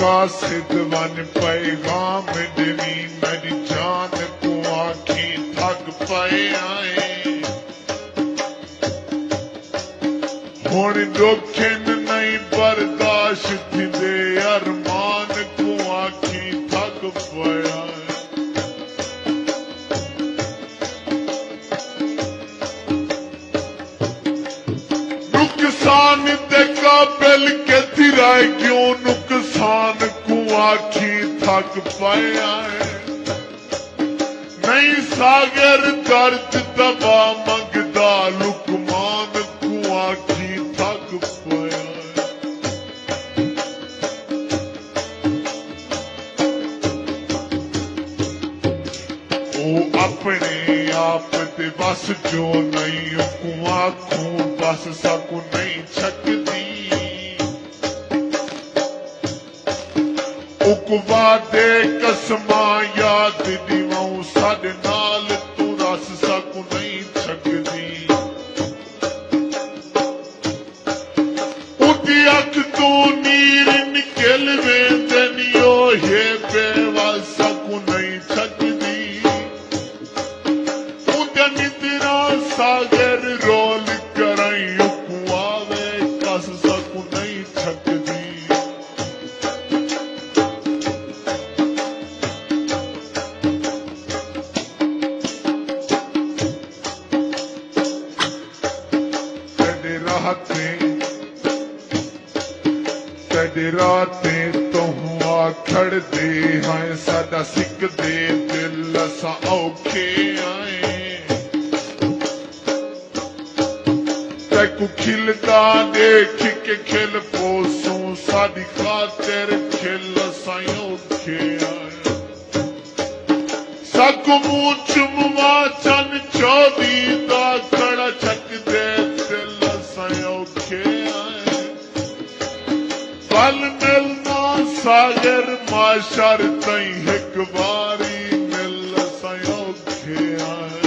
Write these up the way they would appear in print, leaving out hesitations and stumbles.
कासिद one पैगाम दिनी मेरी जान को आखी थक पाए आए हुण दुखन नहीं बर्दाश्त दे अरमान को आखी थक पाया नुकसान दे काबिल के तिराए क्यों नुकसान को आखी थक पाया नहीं सागर दर्द दबा मंगदा लुकमान को आखी थक पाया ओ अपने आप ते बस जो नहीं को आखूं बस सकू नहीं छकदी उकवा दे कसमा याद दिवाऊं साडे नाल तू रस सकू नहीं छकदी उदी अख तो नीर निकल वेंदनियो ये बेवस सकू नहीं छकदी उदा निद्रा सागर रोल कराई उकवावे कस सकू नहीं छकदी तेरे रातें तो हुआ खड़ दे हैं सादा सिक दे दिल सा औखे आए तैकू खिलता देख के खिल पोसूं सादी खातिर खिल सा औखे आए सकू मुंह चुमवा चन चौदी दा खड़ा छक दे दिल सा औखे आए पल मिलना सागर माशर तई एक बारी मिल सयोखे आए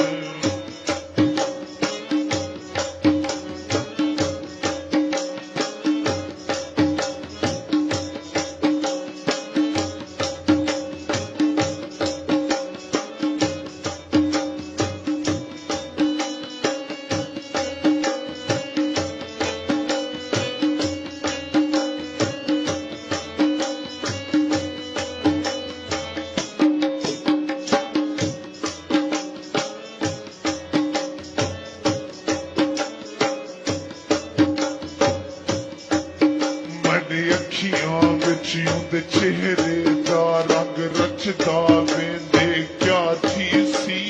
दे चेहरे दा रंग रचदा वेंदे क्या थी सी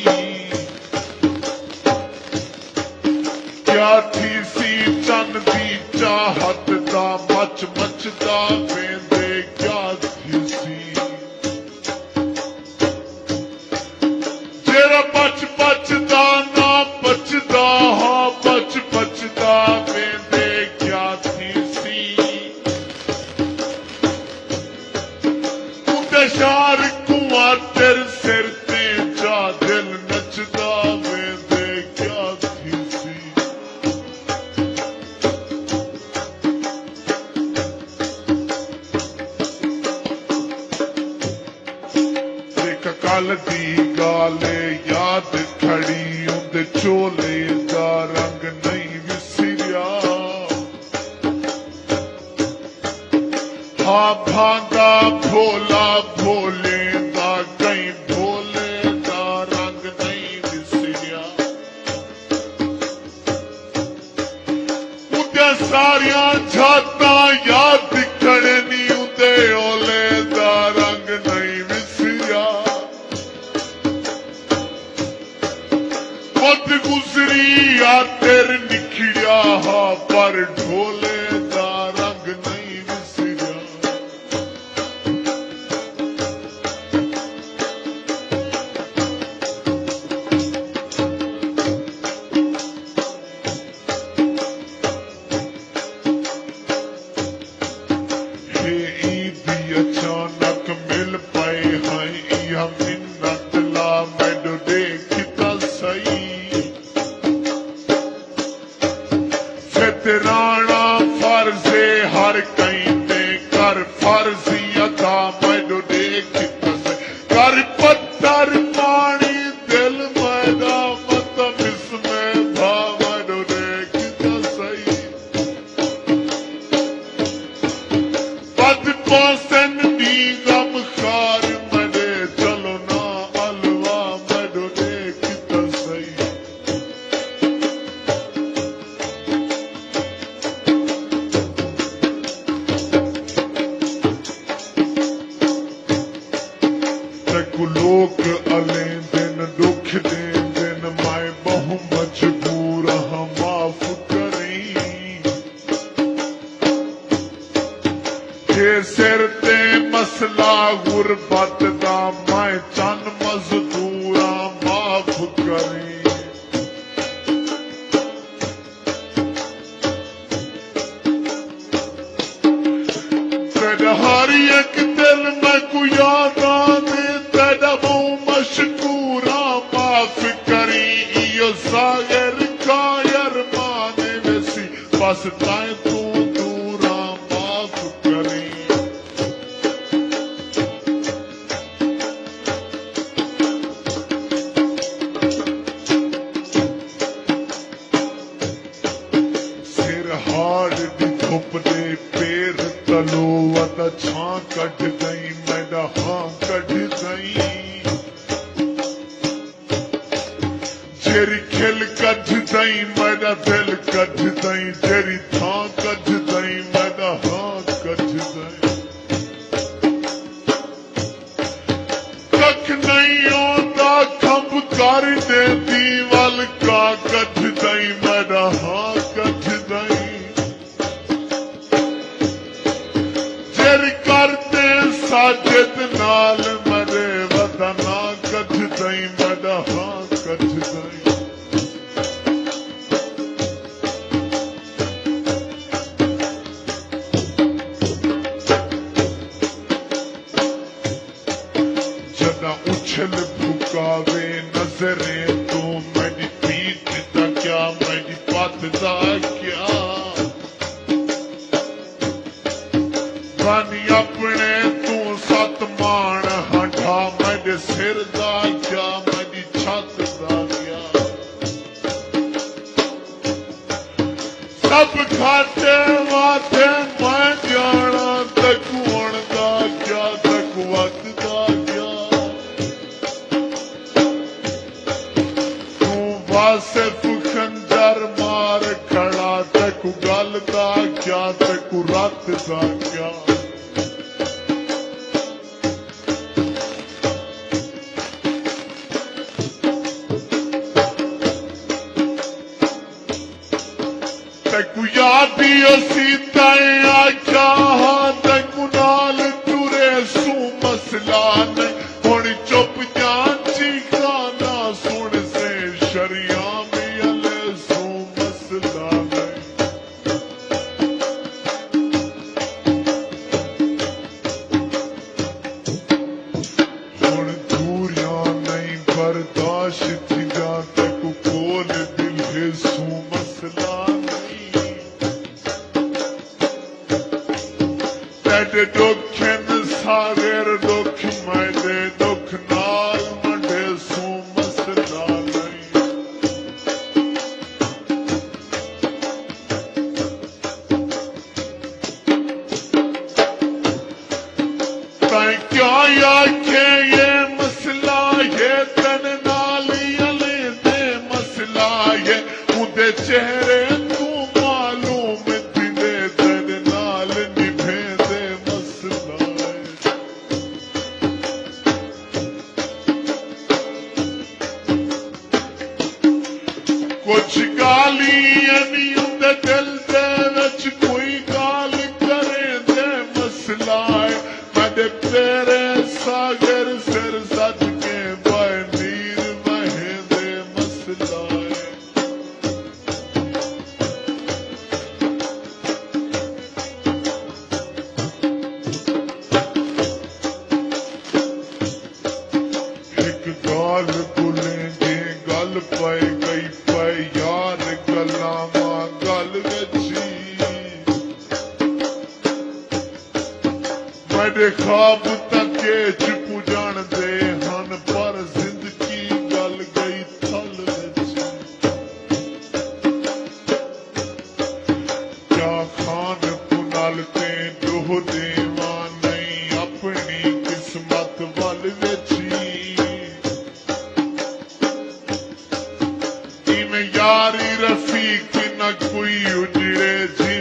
चन दी चाहत दा मच मचदा वेंदे क्या थी सी जेरा बच बचदा ना बचदा हा बच बचदा वेंदे क्या थी सी शार कुआ तेरे सिर ते जा दिल नचदा वेंदे क्या थी सी देख कल दी गाले याद खड़ी उंदे चोले दा रंग नहीं विसरिया हा भांगा भोला भोले दा कई भोले दा रंग नहीं विसरिया उदे सारिया झाता याद खड़नी उदे ओले दा रंग नहीं विसरिया मत गुजरी या तेर निखड़िया हा पर ढोले दा रंग नहीं विसरिया अचानक मिल पाए हैं यह मिन्नत ला मैडो देखता सही फितराना मौसन दी गम खार मरे चलो ना अलवा मडो देख तो सही तकु लोक अले दिन दुख दे दिन माए बहु मजबूर हाँ माफ करी के सिर ते मसला गुरबत दा माए चन मजदूरा माफ करी तेरा हर एक दिल में को याद आवे तेरा मुँह मशकूरा माफ करी इयो सागर कायर माने वैसी बस ताए तू दूरा माफ करी सिर हाड़ दी धुप दे पैर तलो वत छां कट गई मैडा हाँ कट गई जेरी खिल कट दई मैडा दिल कट दई जेरी थां कट दई मैडा हाँ कट दई कख नहीं आंदा खंब कर दे दीवाल का कट दई मैडा हाँ कट दई जेर करते साजिद नाल मरे वदना कट दई मैडा हाँ कट दई जदा उछल फुकावे नजरें तो मेरी पीठ दा क्या मेरी पत दा क्या बानी अपने तू सत मान हंठा मेरे सिर दा क्या मेरी छत दा क्या सब खाते वाते मैं जाना तकुण दा क्या तकुवत दा क्या तू वासिफ खंजर मार खड़ा तकु गल दा क्या तकु रत दा क्या तकु यादी असी तय आख्या हाँ तकु नाल टुरे सू मसला ने हुण चुप जांची खाना सुन से शरिया में अले सू मसला ने हुण दूरियां नहीं बर्दाश्त थी जा तकु कोल दिल है सू मसला तेरे दुखन सागर दुख मैंने दुख नाल मंडे सू मसला नहीं ताई क्या आखे ये मसला ये तन नाल अले दे मसला ये उदे चेहरे तू मालूम दिंदे तन नाल निभे कुछ गाली नहीं उन्दे दिल दे विच कोई गाल करे दे मसला है मदे तेरे सागर सिर सज के बाय नीर वहे दे मसला है एक गाल बुले दे गल पाए गई पाए यार गल्ला मां गल गची मेरे ख्वाब तके चुप जान दे हन पर जिंदगी गल गई थल गची क्या खान पुनल ते दोह देवान इमें यारी रफीक न कोई उजड़े जी